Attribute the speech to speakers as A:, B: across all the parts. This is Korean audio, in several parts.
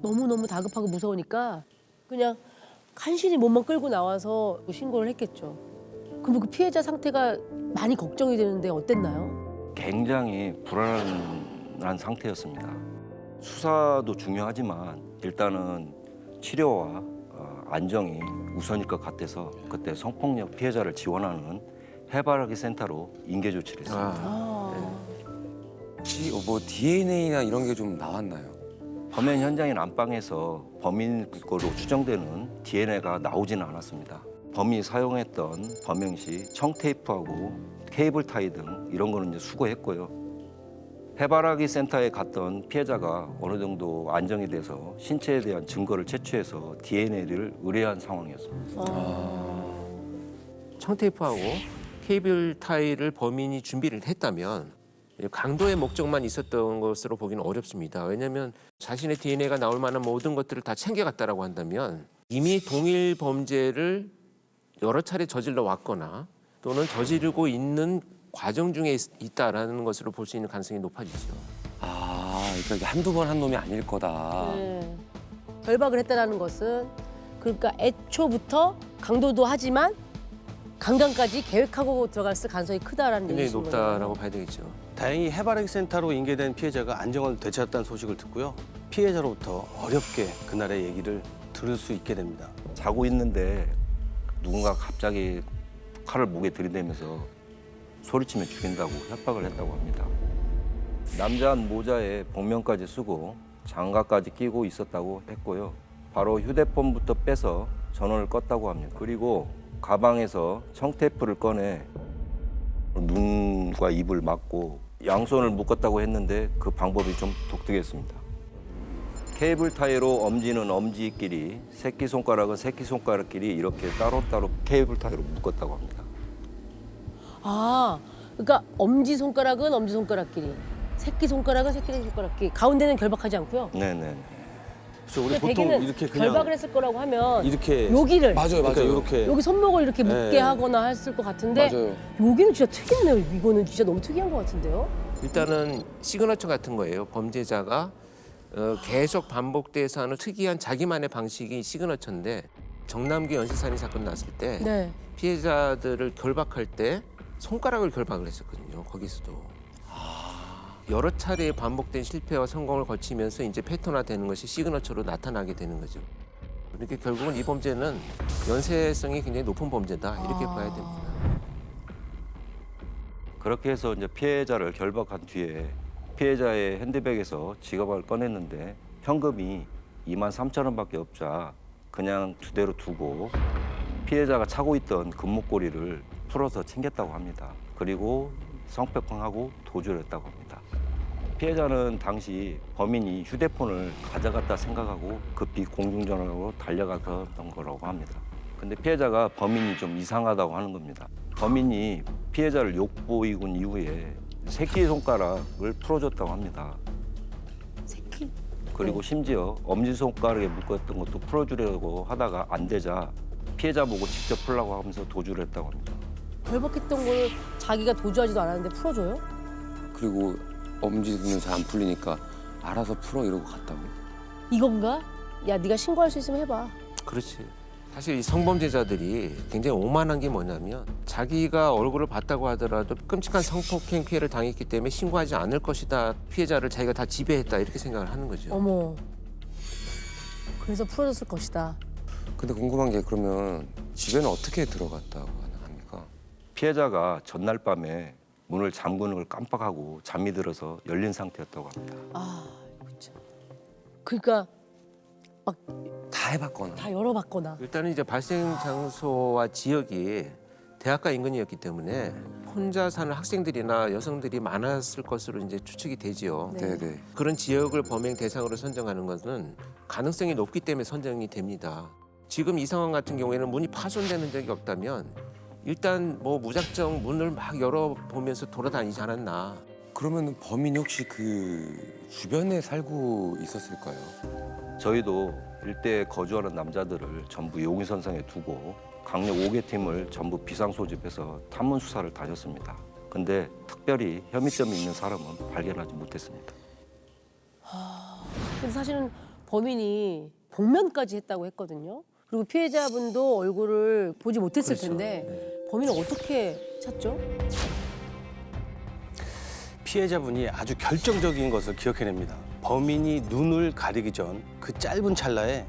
A: 너무너무 다급하고 무서우니까 그냥 간신히 몸만 끌고 나와서 신고를 했겠죠. 그럼 그 피해자 상태가 많이 걱정이 되는데 어땠나요?
B: 굉장히 불안한 상태였습니다. 수사도 중요하지만 일단은 치료와 안정이 우선일 것 같아서 그때 성폭력 피해자를 지원하는 해바라기 센터로 인계 조치를 했습니다.
C: 혹시 뭐 DNA나 이런 게 좀 나왔나요?
B: 범행 현장인 안방에서 범인 거로 추정되는 DNA가 나오지는 않았습니다. 범인이 사용했던 범행 시 청테이프하고 케이블 타이 등 이런 거는 이제 수거했고요. 해바라기 센터에 갔던 피해자가 어느 정도 안정이 돼서 신체에 대한 증거를 채취해서 DNA를 의뢰한 상황이었습니다.
D: 청테이프하고 케이블 타이를 범인이 준비를 했다면 강도의 목적만 있었던 것으로 보기는 어렵습니다. 왜냐하면 자신의 DNA가 나올 만한 모든 것들을 다 챙겨갔다라고 한다면 이미 동일 범죄를 여러 차례 저질러 왔거나 또는 저지르고 있는 과정 중에 있다라는 것으로 볼 수 있는 가능성이 높아지죠.
C: 그러니까 이게 한두 번 한 놈이 아닐 거다.
A: 네. 결박을 했다는 것은 그러니까 애초부터 강도도 하지만 강간까지 계획하고 들어갔을 가능성이 크다라는
D: 굉장히
A: 얘기신
D: 높다라고
A: 거네요.
D: 봐야 되겠죠.
E: 다행히 해바라기 센터로 인계된 피해자가 안정을 되찾았다는 소식을 듣고요. 피해자로부터 어렵게 그날의 얘기를 들을 수 있게 됩니다.
B: 자고 있는데 누군가 갑자기 칼을 목에 들이대면서 소리치면 죽인다고 협박을 했다고 합니다. 남자는 모자에 복면까지 쓰고 장갑까지 끼고 있었다고 했고요. 바로 휴대폰부터 빼서 전원을 껐다고 합니다. 그리고 가방에서 청테이프를 꺼내 눈과 입을 막고 양손을 묶었다고 했는데 그 방법이 좀 독특했습니다. 케이블 타이로 엄지는 엄지끼리, 새끼손가락은 새끼손가락끼리 이렇게 따로따로 케이블 타이로 묶었다고 합니다.
A: 아, 그러니까 엄지손가락은 엄지손가락끼리, 새끼손가락은 새끼손가락끼리, 가운데는 결박하지 않고요.
B: 네네.
E: 그래서 우리
A: 근데
E: 보통
A: 대개는
E: 이렇게 그냥
A: 결박을 했을 거라고 하면
E: 이렇게
A: 여기를
C: 맞아요,
E: 그러니까
C: 맞아요.
E: 이렇게
A: 여기 손목을 이렇게 묶게
E: 네.
A: 하거나 했을 것 같은데
C: 맞아요.
A: 여기는 진짜 특이하네요. 이거는 진짜 너무 특이한 것 같은데요.
D: 일단은 시그너처 같은 거예요. 범죄자가 계속 반복돼서 하는 특이한 자기만의 방식이 시그너처인데 정남기 연쇄살인 사건 났을 때
A: 네.
D: 피해자들을 결박할 때 손가락을 결박을 했었거든요. 거기서도. 여러 차례 반복된 실패와 성공을 거치면서 이제 패턴화되는 것이 시그너처로 나타나게 되는 거죠. 그러니까 결국은 이 범죄는 연쇄성이 굉장히 높은 범죄다 이렇게 봐야 됩니다.
B: 그렇게 해서 이제 피해자를 결박한 뒤에 피해자의 핸드백에서 지갑을 꺼냈는데 현금이 23,000원밖에 없자 그냥 그대로 두고 피해자가 차고 있던 금목걸이를 풀어서 챙겼다고 합니다. 그리고 성폭행하고 도주를 했다고 합니다. 피해자는 당시 범인이 휴대폰을 가져갔다 생각하고 급히 공중전화로 달려갔던 거라고 합니다. 근데 피해자가 범인이 좀 이상하다고 하는 겁니다. 범인이 피해자를 욕보이군 이후에 새끼손가락을 풀어줬다고 합니다.
A: 새끼.
B: 그리고 심지어 엄지손가락에 묶었던 것도 풀어주려고 하다가 안 되자 피해자 보고 직접 풀라고 하면서 도주를 했다고 합니다.
A: 결박했던 걸 자기가 도주하지도 않았는데 풀어줘요?
C: 그리고 엄지는 잘 안 풀리니까 알아서 풀어 이러고 갔다고.
A: 이건가? 야, 네가 신고할 수 있으면 해봐.
D: 그렇지. 사실 이 성범죄자들이 굉장히 오만한 게 뭐냐면 자기가 얼굴을 봤다고 하더라도 끔찍한 성폭행 피해를 당했기 때문에 신고하지 않을 것이다. 피해자를 자기가 다 지배했다 이렇게 생각을 하는 거죠.
A: 어머. 그래서 풀어줬을 것이다.
C: 근데 궁금한 게 그러면 집에는 어떻게 들어갔다고 합니까?
B: 피해자가 전날 밤에 문을 잠그는 걸 깜빡하고 잠이 들어서 열린 상태였다고 합니다.
A: 아, 이거 참. 그러니까
C: 다 해봤거나.
A: 다 열어봤거나.
D: 일단은 이제 발생 장소와 지역이 대학가 인근이었기 때문에 혼자 사는 학생들이나 여성들이 많았을 것으로 이제 추측이 되지요.
A: 네.
C: 네네.
D: 그런 지역을 범행 대상으로 선정하는 것은 가능성이 높기 때문에 선정이 됩니다. 지금 이 상황 같은 경우에는 문이 파손되는 적이 없다면 일단 뭐 무작정 문을 막 열어보면서 돌아다니지 않았나.
C: 그러면 범인이 혹시 그 주변에 살고 있었을까요?
B: 저희도 일대에 거주하는 남자들을 전부 용의선상에 두고 강력 5개 팀을 전부 비상소집해서 탐문 수사를 다녔습니다. 근데 특별히 혐의점이 있는 사람은 발견하지 못했습니다.
A: 근데 사실은 범인이 복면까지 했다고 했거든요. 그리고 피해자분도 얼굴을 보지 못했을 텐데 범인은 어떻게 찾죠?
E: 피해자분이 아주 결정적인 것을 기억해냅니다. 범인이 눈을 가리기 전 그 짧은 찰나에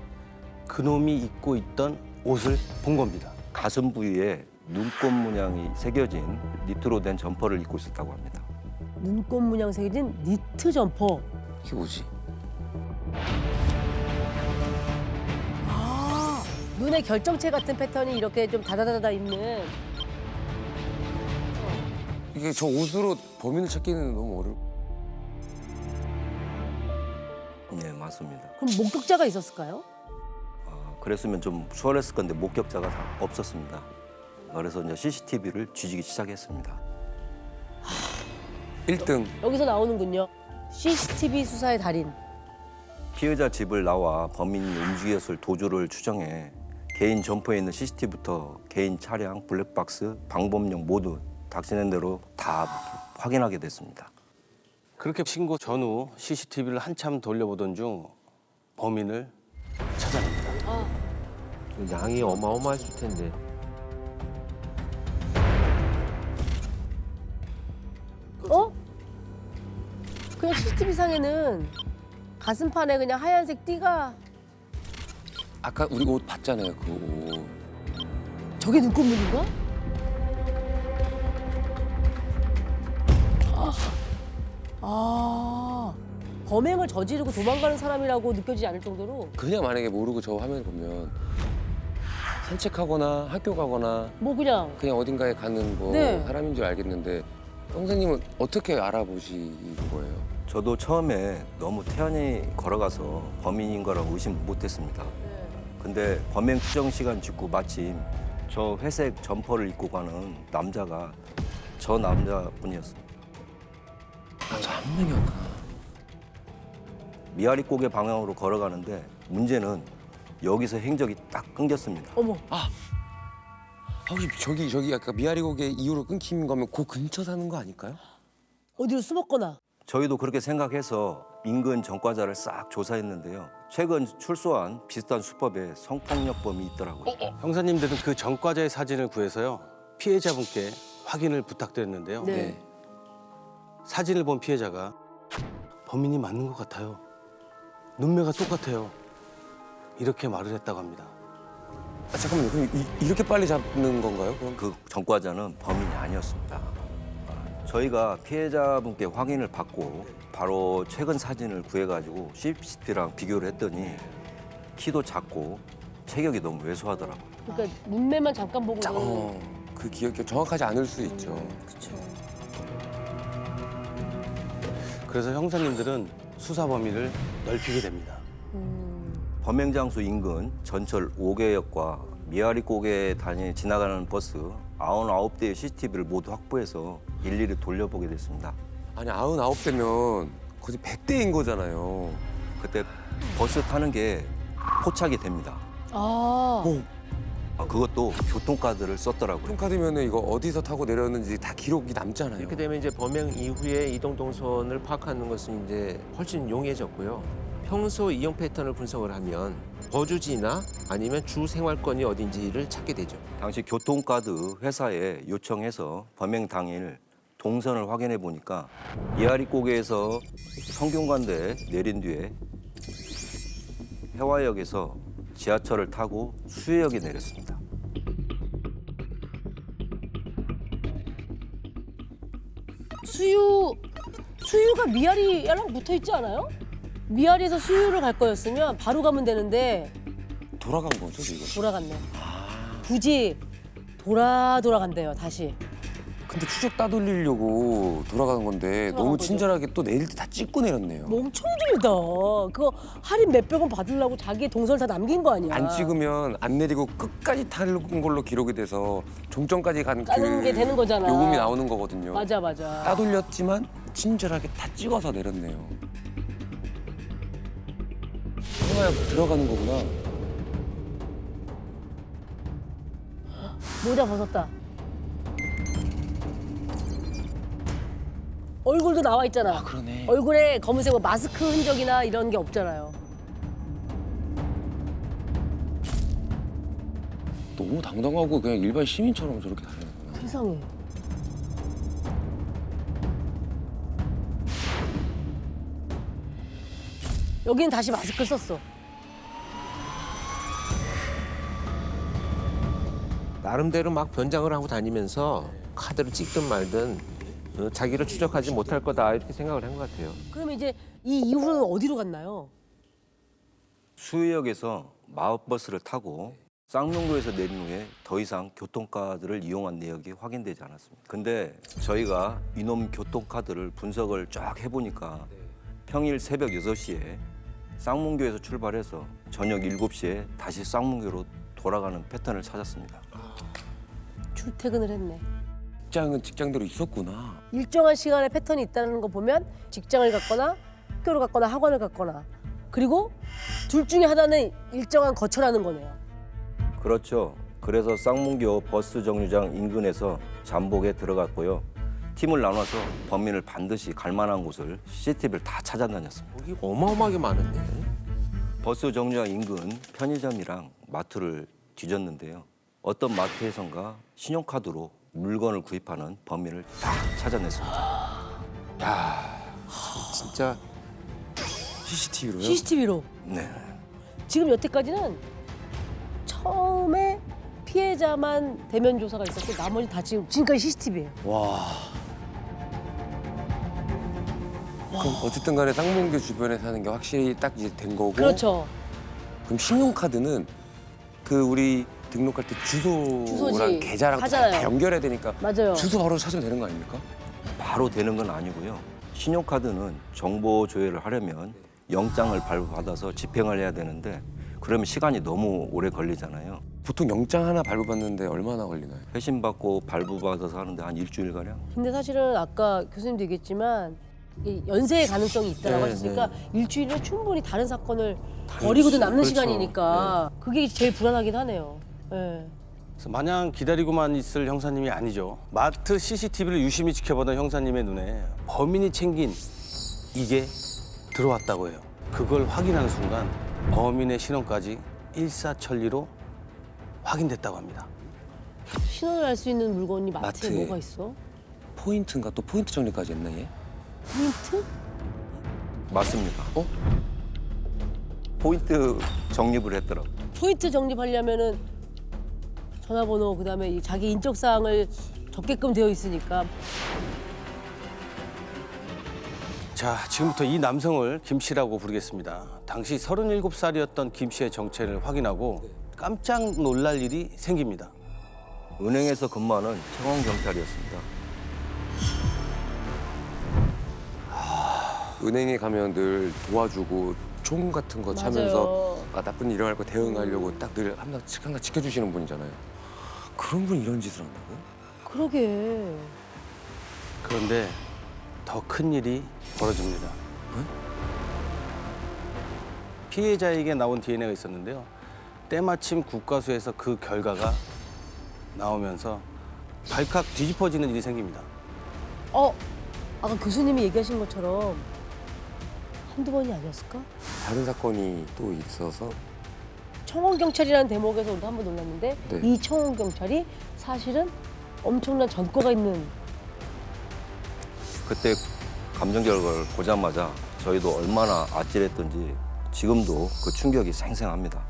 E: 그놈이 입고 있던 옷을 본 겁니다.
B: 가슴 부위에 눈꽃 문양이 새겨진 니트로 된 점퍼를 입고 있었다고 합니다.
A: 눈꽃 문양 새겨진 니트 점퍼.
C: 이게 뭐지?
A: 아, 눈에 결정체 같은 패턴이 이렇게 좀 다다다다 있는.
C: 이게 저 옷으로 범인을 찾기는 너무 어려워.
B: 네, 맞습니다.
A: 그럼 목격자가 있었을까요?
B: 그랬으면 좀 수월했을 건데 목격자가 없었습니다. 그래서 이제 CCTV를 뒤지기 시작했습니다.
C: 1등.
A: 여기서 나오는군요. CCTV 수사의 달인.
B: 피해자 집을 나와 범인이 움직였을 도주를 추정해 개인 점포에 있는 CCTV부터 개인 차량, 블랙박스, 방범용 모두 닥치는 대로 다 확인하게 됐습니다.
E: 그렇게 신고 전후 CCTV를 한참 돌려보던 중 범인을 찾아냅니다.
D: 양이 어마어마했을 텐데.
A: 어? 그냥 CCTV 상에는 가슴판에 그냥 하얀색 띠가
C: 아까 우리 옷 봤잖아요, 그 옷.
A: 저게 눈꽃무늬인가? 범행을 저지르고 도망가는 사람이라고 느껴지지 않을 정도로
C: 그냥 만약에 모르고 저 화면을 보면 산책하거나 학교 가거나
A: 뭐 그냥
C: 그냥 어딘가에 가는 뭐
A: 네.
C: 사람인 줄 알겠는데 선생님은 어떻게 알아보신 거예요?
B: 저도 처음에 너무 태연히 걸어가서 범인인 거라고 의심 못했습니다. 근데 범행 추정 시간 직후 마침 저 회색 점퍼를 입고 가는 남자가 저 남자분이었습니다.
C: 저 한 명이었구나.
B: 미아리 고개 방향으로 걸어가는데 문제는 여기서 행적이 딱 끊겼습니다.
A: 어머
C: 혹시 저기 아까 미아리고개 이후로 끊긴 거면 그 근처 사는 거 아닐까요?
A: 어디로 숨었거나
B: 저희도 그렇게 생각해서 인근 전과자를 싹 조사했는데요. 최근 출소한 비슷한 수법에 성폭력범이 있더라고요.
E: 형사님들은 그 전과자의 사진을 구해서요. 피해자분께 확인을 부탁드렸는데요.
A: 네.
E: 사진을 본 피해자가 범인이 맞는 것 같아요. 눈매가 똑같아요. 이렇게 말을 했다고 합니다.
C: 아, 잠깐만요. 그럼 이렇게 빨리 잡는 건가요? 그럼
B: 그 전과자는 범인이 아니었습니다. 저희가 피해자분께 확인을 받고 바로 최근 사진을 구해가지고 CCTV랑 비교를 했더니 키도 작고 체격이 너무 왜소하더라고요.
A: 그러니까 눈매만 잠깐 보고
C: 그 기억이 정확하지 않을 수 있죠.
A: 그렇죠.
E: 그래서 형사님들은 수사 범위를 넓히게 됩니다.
B: 범행 장소 인근 전철 5개역과 미아리 고개 지나가는 버스 99대의 CCTV를 모두 확보해서 일일이 돌려보게 됐습니다.
C: 아니 99대면 거의 100대인 거잖아요.
B: 그때 버스 타는 게 포착이 됩니다. 그것도 교통카드를 썼더라고요.
C: 교통카드면 이거 어디서 타고 내렸는지 다 기록이 남잖아요.
D: 이렇게 되면 이제 범행 이후에 이동 동선을 파악하는 것은 이제 훨씬 용이해졌고요. 평소 이용 패턴을 분석을 하면 거주지나 아니면 주 생활권이 어딘지를 찾게 되죠.
B: 당시 교통카드 회사에 요청해서 범행 당일 동선을 확인해 보니까 미아리 고개에서 성균관대에 내린 뒤에 해화역에서 지하철을 타고 수혜역에 내렸습니다.
A: 수유가 미아리랑 붙어 있지 않아요? 미아리에서 수유를 갈 거였으면 바로 가면 되는데
C: 돌아간 거죠, 지금?
A: 돌아갔네. 굳이 돌아간대요 다시.
C: 근데 추적 따돌리려고 돌아가는 건데 너무
A: 거죠.
C: 친절하게 또 내릴 때 다 찍고 내렸네요.
A: 멍청이들이다. 그거 할인 몇백 원 받으려고 자기의 동선을 다 남긴 거 아니야.
C: 안 찍으면 안 내리고 끝까지 타는 걸로 기록이 돼서 종점까지 가는
A: 까는 게 되는 거잖아.
C: 요금이 나오는 거거든요.
A: 맞아.
C: 따돌렸지만 친절하게 다 찍어서 내렸네요. 해화역 들어가는 거구나.
A: 모자 벗었다. 얼굴도 나와 있잖아.
C: 그러네.
A: 얼굴에 검은색 뭐 마스크 흔적이나 이런 게 없잖아요.
C: 너무 당당하고 그냥 일반 시민처럼 저렇게 다니는구나.
A: 세상에. 여기는 다시 마스크를 썼어.
D: 나름대로 막 변장을 하고 다니면서 카드를 찍든 말든 자기를 추적하지 못할 거다 이렇게 생각을 한 것 같아요.
A: 그러면 이제 이 이후로는 어디로 갔나요?
B: 수유역에서 마을버스를 타고 쌍용구에서 내린 후에 더 이상 교통카드를 이용한 내역이 확인되지 않았습니다. 근데 저희가 이놈 교통카드를 분석을 쫙 해보니까 평일 새벽 6시에 쌍문교에서 출발해서 저녁 7시에 다시 쌍문교로 돌아가는 패턴을 찾았습니다.
A: 출퇴근을 했네.
C: 직장은 직장대로 있었구나.
A: 일정한 시간에 패턴이 있다는 거 보면 직장을 갔거나 학교를 갔거나 학원을 갔거나 그리고 둘 중에 하나는 일정한 거처라는 거네요.
B: 그렇죠. 그래서 쌍문교 버스 정류장 인근에서 잠복에 들어갔고요. 팀을 나눠서 범인을 반드시 갈 만한 곳을 CCTV를 다 찾아다녔습니다.
D: 여기 어마어마하게 많은데.
B: 버스 정류장 인근 편의점이랑 마트를 뒤졌는데요. 어떤 마트에선가 신용카드로 물건을 구입하는 범인을 다 찾아냈습니다.
D: 진짜
C: CCTV로요?
A: CCTV로.
B: 네.
A: 지금 여태까지는 처음에 피해자만 대면 조사가 있었고 나머지 다 지금까지 CCTV예요.
C: 와. 그럼 어쨌든 간에 쌍문교 주변에 사는 게 확실히 딱 이제 된 거고.
A: 그렇죠.
C: 그럼 신용카드는 그 우리 등록할 때 주소랑
A: 주소지.
C: 계좌랑 다
A: 하잖아요.
C: 연결해야 되니까
A: 맞아요.
C: 주소 바로 찾으면 되는 거 아닙니까?
B: 바로 되는 건 아니고요. 신용카드는 정보 조회를 하려면 영장을 발부받아서 집행을 해야 되는데 그러면 시간이 너무 오래 걸리잖아요.
C: 보통 영장 하나 발부받는데 얼마나 걸리나요?
B: 회신받고 발부받아서 하는데 한 일주일가량?
A: 근데 사실은 아까 교수님도 얘기했지만 이 연쇄의 가능성이 있다고
D: 네,
A: 하셨으니까 일주일에 충분히 다른 사건을 버리고도 남는
D: 그렇죠.
A: 시간이니까 그게 제일 불안하긴 하네요. 네.
E: 그래서 마냥 기다리고만 있을 형사님이 아니죠. 마트 CCTV를 유심히 지켜보던 형사님의 눈에 범인이 챙긴 이게 들어왔다고 해요. 그걸 확인하는 순간 범인의 신원까지 일사천리로 확인됐다고 합니다.
A: 신원을 알 수 있는 물건이 마트에
C: 마트에.
A: 뭐가 있어?
C: 포인트인가 또 포인트 정리까지 했나 얘?
A: 포인트?
B: 맞습니다.
C: 어?
B: 포인트 적립을 했더라고요.
A: 포인트 적립하려면은 전화번호 그다음에 이 자기 인적 사항을 적게끔 되어 있으니까
E: 자, 지금부터 이 남성을 김 씨라고 부르겠습니다. 당시 37살이었던 김 씨의 정체를 확인하고 깜짝 놀랄 일이 생깁니다.
B: 은행에서 근무하는 청원경찰이었습니다.
C: 은행에 가면 늘 도와주고 총 같은 거 차면서 아, 나쁜 일 일어날 거 대응하려고 딱 늘 항상 지켜주시는 분이잖아요. 그런 분이 이런 짓을 한다고?
A: 그러게.
E: 그런데 더 큰 일이 벌어집니다. 피해자에게 나온 DNA가 있었는데요. 때마침 국과수에서 그 결과가 나오면서 발칵 뒤집어지는 일이 생깁니다.
A: 아까 교수님이 얘기하신 것처럼 한두 번이 아니었을까?
C: 다른 사건이 또 있어서
A: 청원경찰이라는 대목에서 우리도 한번 놀랐는데
C: 네.
A: 이 청원경찰이 사실은 엄청난 전과가 있는
B: 그때 감정 결과를 보자마자 저희도 얼마나 아찔했던지 지금도 그 충격이 생생합니다.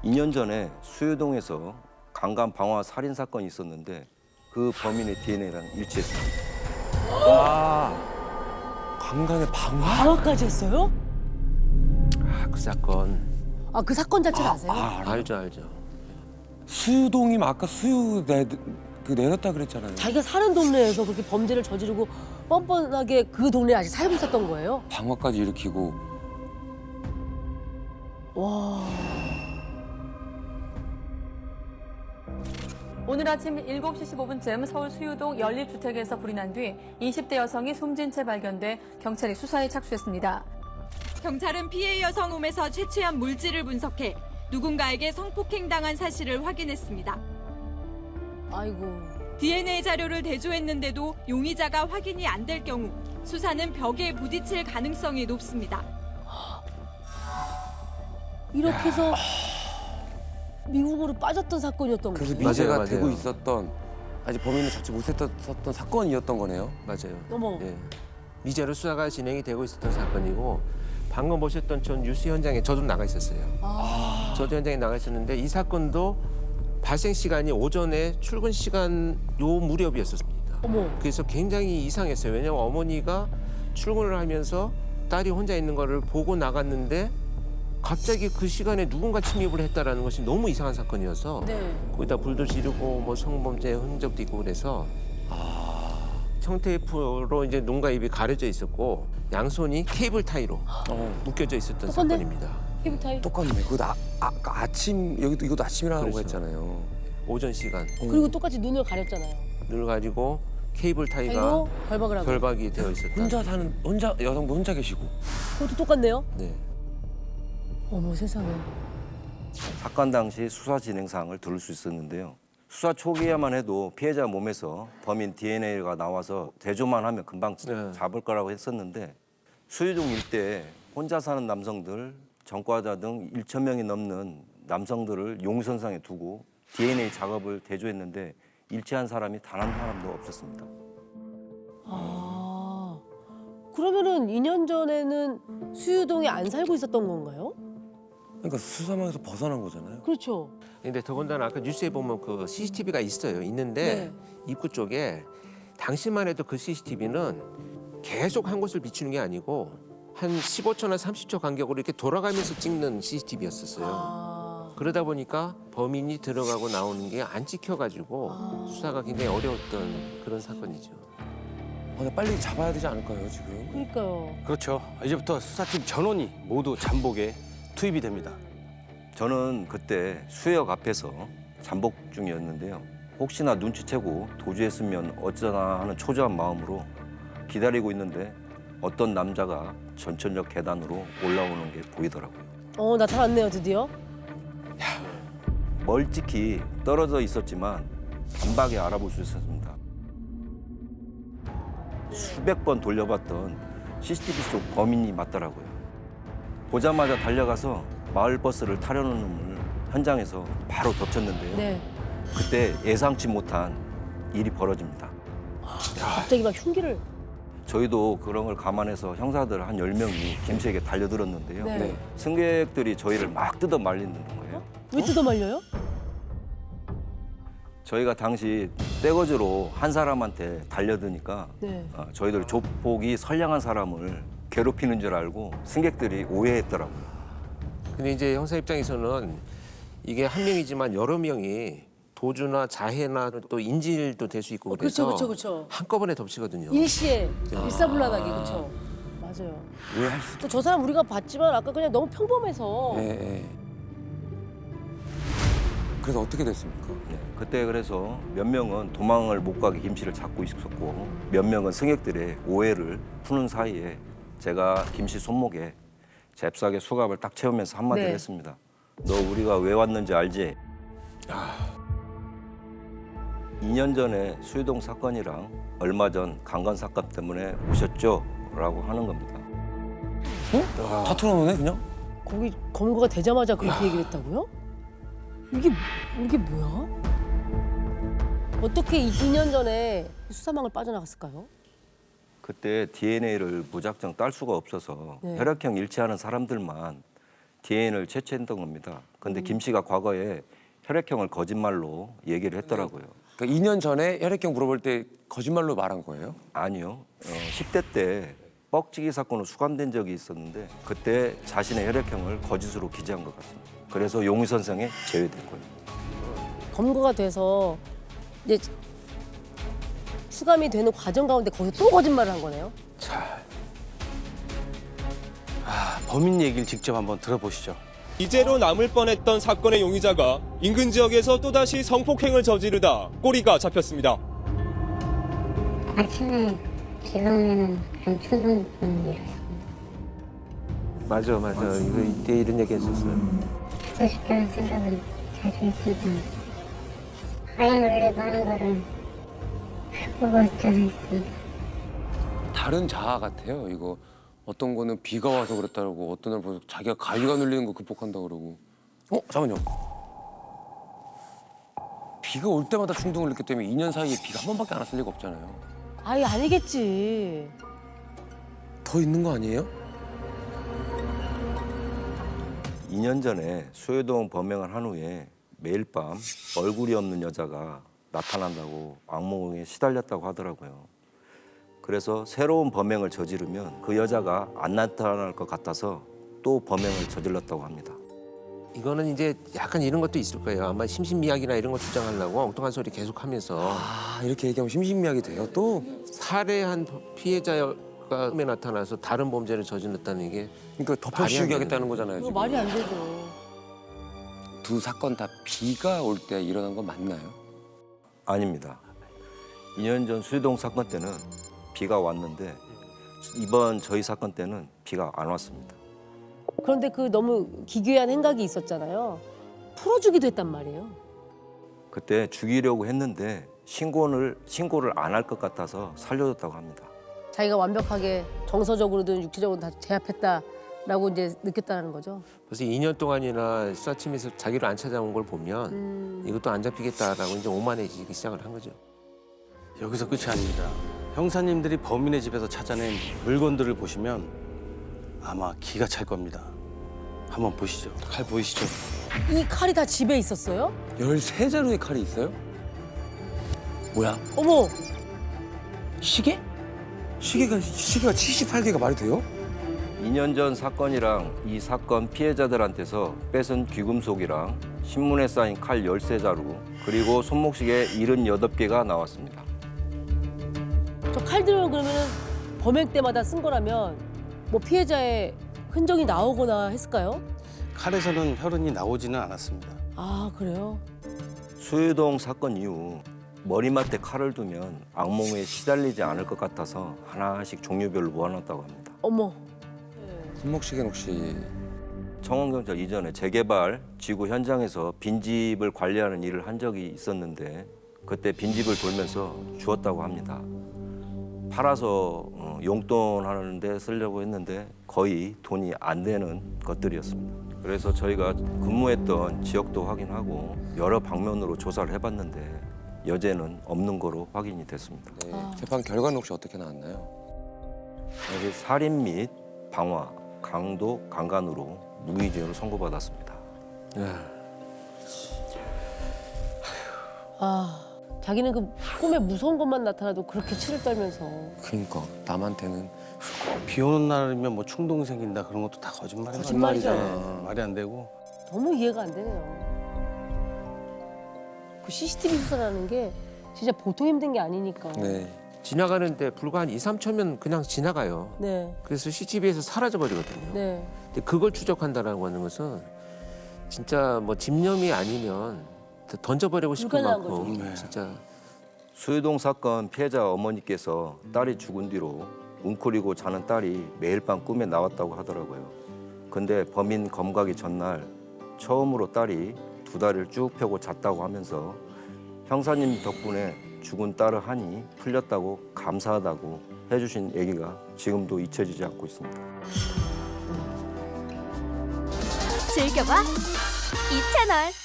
B: 2년 전에 수유동에서 강간 방화 살인 사건이 있었는데 그 범인의 DNA랑 일치했습니다.
C: 강간의 방화?
A: 방화까지 했어요?
D: 그 사건
A: 그 사건 자체를 아세요?
D: 알죠 알죠.
C: 수유동이면 아까 수유 내렸다 그랬잖아요.
A: 자기가 사는 동네에서 그렇게 범죄를 저지르고 뻔뻔하게 그 동네에 아직 살고 있었던 거예요?
C: 방화까지 일으키고
A: 와.
F: 오늘 아침 7시 15분쯤 서울 수유동 연립주택에서 불이 난 뒤 20대 여성이 숨진 채 발견돼 경찰이 수사에 착수했습니다.
G: 경찰은 피해 여성 몸에서 채취한 물질을 분석해 누군가에게 성폭행당한 사실을 확인했습니다.
A: 아이고.
G: DNA 자료를 대조했는데도 용의자가 확인이 안 될 경우 수사는 벽에 부딪힐 가능성이 높습니다.
A: 이렇게 해서 미국으로 빠졌던 사건이었던
C: 그래서
A: 거예요.
C: 미제가
D: 맞아요.
C: 되고 있었던 아직 범인을 잡지 못했던 사건이었던 거네요.
D: 맞아요.
A: 어머.
D: 예. 미제로 수사가 진행이 되고 있었던 사건이고 방금 보셨던 전 뉴스 현장에 저도 나가 있었어요. 저도 현장에 나가 있었는데 이 사건도 발생 시간이 오전에 출근 시간 요 무렵이었습니다.
A: 어머.
D: 그래서 굉장히 이상했어요. 왜냐하면 어머니가 출근을 하면서 딸이 혼자 있는 거를 보고 나갔는데 갑자기 그 시간에 누군가 침입을 했다라는 것이 너무 이상한 사건이어서
A: 네.
D: 거기다 불도 지르고 뭐 성범죄 흔적도 있고 그래서 청테이프로 이제 눈과 입이 가려져 있었고 양손이 케이블 타이로 묶여져 있었던
A: 똑같네.
D: 사건입니다.
A: 피부타입.
C: 똑같네. 그거 아침 여기도 이것도 아침이라고
D: 그렇죠.
C: 했잖아요.
D: 오전 시간
A: 그리고 똑같이 눈을 가렸잖아요.
D: 눈을 가지고 케이블 타이가
A: 그리고 결박을 하고.
D: 결박이 되어 있었다.
C: 혼자 여성분 혼자 계시고.
A: 그것도 똑같네요.
D: 네.
A: 어머 세상에.
B: 사건 당시 수사 진행 사항을 들을 수 있었는데요. 수사 초기에만 해도 피해자 몸에서 범인 DNA가 나와서 대조만 하면 금방
D: 네.
B: 잡을 거라고 했었는데 수유동 일대에 혼자 사는 남성들, 전과자 등 1천 명이 넘는 남성들을 용선상에 두고 DNA 작업을 대조했는데 일치한 사람이 단 한 사람도 없었습니다.
A: 아. 그러면은 2년 전에는 수유동에 안 살고 있었던 건가요?
C: 그러니까 수사망에서 벗어난 거잖아요.
A: 그렇죠.
D: 근데 더군다나 아까 뉴스에 보면 그 CCTV가 있어요. 있는데 입구 쪽에 당시만 해도 그 CCTV는 계속 한 곳을 비추는 게 아니고 한 15초나 30초 간격으로 이렇게 돌아가면서 찍는 CCTV였었어요.
A: 아.
D: 그러다 보니까 범인이 들어가고 나오는 게 안 찍혀가지고 수사가 굉장히 어려웠던 그런 사건이죠.
C: 근데 빨리 잡아야 되지 않을까요 지금?
A: 그러니까요.
E: 그렇죠. 이제부터 수사팀 전원이 모두 잠복에 투입이 됩니다.
B: 저는 그때 수해역 앞에서 잠복 중이었는데요. 혹시나 눈치채고 도주했으면 어쩌나 하는 초조한 마음으로 기다리고 있는데 어떤 남자가 전철역 계단으로 올라오는 게 보이더라고요.
A: 나타났네요 드디어.
B: 멀찍이 떨어져 있었지만 단박에 알아볼 수 있었습니다. 수백 번 돌려봤던 CCTV 속 범인이 맞더라고요. 보자마자 달려가서 마을 버스를 타려는 놈을 현장에서 바로 덮쳤는데요.
A: 네.
B: 그때 예상치 못한 일이 벌어집니다.
A: 갑자기 막 흉기를.
B: 저희도 그런 걸 감안해서 형사들 한 10명이 김 씨에게 달려들었는데요.
A: 네.
B: 승객들이 저희를 막 뜯어 말리는 거예요.
A: 왜 뜯어 말려요?
B: 저희가 당시 떼거지로 한 사람한테 달려드니까
A: 네.
B: 저희들 조폭이 선량한 사람을 괴롭히는 줄 알고 승객들이 오해했더라고요.
D: 근데 이제 형사 입장에서는 이게 한 명이지만 여러 명이 도주나 자해나 또 인질도 될 수 있고 그래서
A: 그렇죠.
D: 한꺼번에 덮치거든요.
A: 일시에 일사불란하게 그렇죠. 맞아요.
C: 오해할 수.
A: 또 저 사람 우리가 봤지만 아까 그냥 너무 평범해서.
C: 예. 그래서 어떻게 됐습니까?
B: 네, 그때 그래서 몇 명은 도망을 못 가게 김 씨를 잡고 있었고 몇 명은 승객들의 오해를 푸는 사이에 제가 김 씨 손목에 잽싸게 수갑을 딱 채우면서 한마디를
A: 네.
B: 했습니다. 너 우리가 왜 왔는지 알지? 2년 전에 수유동 사건이랑 얼마 전 강간 사건 때문에 오셨죠? 라고 하는 겁니다.
C: 다 털어놓네 그냥?
A: 거기 검거가 되자마자 그렇게 얘기를 했다고요? 이게 뭐야? 어떻게 2년 전에 수사망을 빠져나갔을까요?
B: 그때 DNA를 무작정 딸 수가 없어서
A: 네.
B: 혈액형 일치하는 사람들만 DNA를 채취했던 겁니다. 근데 김 씨가 과거에 혈액형을 거짓말로 얘기를 했더라고요.
C: 그러니까 2년 전에 혈액형 물어볼 때 거짓말로 말한 거예요?
B: 아니요. 10대 때 뻑지기 사건으로 수감된 적이 있었는데 그때 자신의 혈액형을 거짓으로 기재한 것 같습니다. 그래서 용의 선상에 제외된 거예요.
A: 검거가 돼서 이제 수감이 되는 과정 가운데 거기서 또 거짓말을 한 거네요.
E: 범인 얘기를 직접 한번 들어보시죠.
H: 이재로 남을 뻔했던 사건의 용의자가 인근 지역에서 또다시 성폭행을 저지르다 꼬리가 잡혔습니다.
I: 아침에 비가 오면 그런 충동이 일어났습니다.
D: 맞아. 이거 이때 이런 얘기 했었어요.
I: 죽고 싶다는 생각은 자주 했습니다. 하얀 놀래도 하는 거를 보고 전화했습니다.
C: 다른 자아 같아요 이거. 어떤 거는 비가 와서 그랬다 그러고 어떤 날 보면 자기가 가위가 눌리는 거 극복한다 그러고. 잠깐만요. 비가 올 때마다 충동을 느꼈기 때문에 2년 사이에 비가 한 번밖에 안 왔을 리가 없잖아요.
A: 아예 아니겠지.
C: 더 있는 거 아니에요?
B: 2년 전에 수혜동 범행을 한 후에 매일 밤 얼굴이 없는 여자가 나타난다고 악몽에 시달렸다고 하더라고요. 그래서 새로운 범행을 저지르면 그 여자가 안 나타날 것 같아서 또 범행을 저질렀다고 합니다.
D: 이거는 이제 약간 이런 것도 있을 거예요. 아마 심신미약이나 이런 거 주장하려고 엉뚱한 소리 계속하면서
C: 아, 이렇게 얘기하면 심신미약이 돼요, 또?
D: 살해한 피해자가 꿈에 나타나서 다른 범죄를 저질렀다는 게
C: 그러니까 덮어씌우기 하겠다는 거잖아요,
A: 그거
C: 지금.
A: 말이 안 되죠.
C: 두 사건 다 비가 올 때 일어난 건 맞나요?
B: 아닙니다. 2년 전 수혜동 사건 때는 비가 왔는데 이번 저희 사건 때는 비가 안 왔습니다.
A: 그런데 그 너무 기괴한 행각이 있었잖아요. 풀어주기도 했단 말이에요.
B: 그때 죽이려고 했는데 신고를 안 할 것 같아서 살려줬다고 합니다.
A: 자기가 완벽하게 정서적으로든 육체적으로든 다 제압했다라고 이제 느꼈다는 거죠.
D: 그래서 2년 동안이나 수사팀에서 자기를 안 찾아온 걸 보면 이것도 안 잡히겠다라고 이제 오만해지기 시작을 한 거죠.
E: 여기서 끝이 아닙니다. 형사님들이 범인의 집에서 찾아낸 물건들을 보시면 아마 기가 찰 겁니다. 한번 보시죠. 칼 보이시죠?
A: 이 칼이 다 집에 있었어요?
C: 13자루의 칼이 있어요? 뭐야?
A: 어머,
C: 시계? 시계가 78개가 말이 돼요?
B: 2년 전 사건이랑 이 사건 피해자들한테서 뺏은 귀금속이랑 신문에 쌓인 칼 13자루 그리고 손목시계 78개가 나왔습니다.
A: 저 칼들은 그러면 범행 때마다 쓴 거라면 뭐 피해자의 흔적이 나오거나 했을까요?
E: 칼에서는 혈흔이 나오지는 않았습니다.
A: 아, 그래요?
B: 수혜동 사건 이후 머리맡에 칼을 두면 악몽에 시달리지 않을 것 같아서 하나씩 종류별로 모아놨다고 합니다.
A: 어머,
C: 손목시계는 혹시
B: 청원경찰 이전에 재개발 지구 현장에서 빈집을 관리하는 일을 한 적이 있었는데 그때 빈집을 돌면서 주웠다고 합니다. 팔아서 용돈 하는데 쓰려고 했는데 거의 돈이 안 되는 것들이었습니다. 그래서 저희가 근무했던 지역도 확인하고 여러 방면으로 조사를 해봤는데 여죄는 없는 거로 확인이 됐습니다.
C: 네, 재판 결과는 혹시 어떻게 나왔나요?
B: 여기 살인 및 방화, 강도, 강간으로 무기징역을 선고받았습니다.
A: 아, 자기는 그 꿈에 무서운 것만 나타나도 그렇게 치를 떨면서.
C: 그러니까 남한테는
E: 비 오는 날이면 뭐 충동 생긴다 그런 것도 다 거짓말이에요.
A: 거짓말이잖아.
E: 말이 안 되고.
A: 너무 이해가 안 되네요. 그 CCTV 수사라는 게 진짜 보통 힘든 게 아니니까.
C: 네.
D: 지나가는데 불과 한 2, 3초면 그냥 지나가요.
A: 네.
D: 그래서 CCTV에서 사라져 버리거든요.
A: 네.
D: 근데 그걸 추적한다라고 하는 것은 진짜 뭐 집념이 아니면 던져버리고 싶은
A: 불가능한
D: 만큼
E: 거죠. 네.
D: 진짜
B: 수혜동 사건 피해자 어머니께서 딸이 죽은 뒤로 웅크리고 자는 딸이 매일 밤 꿈에 나왔다고 하더라고요. 근데 범인 검거하기 전날 처음으로 딸이 두 다리를 쭉 펴고 잤다고 하면서 형사님 덕분에 죽은 딸을 하니 풀렸다고 감사하다고 해주신 얘기가 지금도 잊혀지지 않고 있습니다.
J: 즐겨봐 이 채널.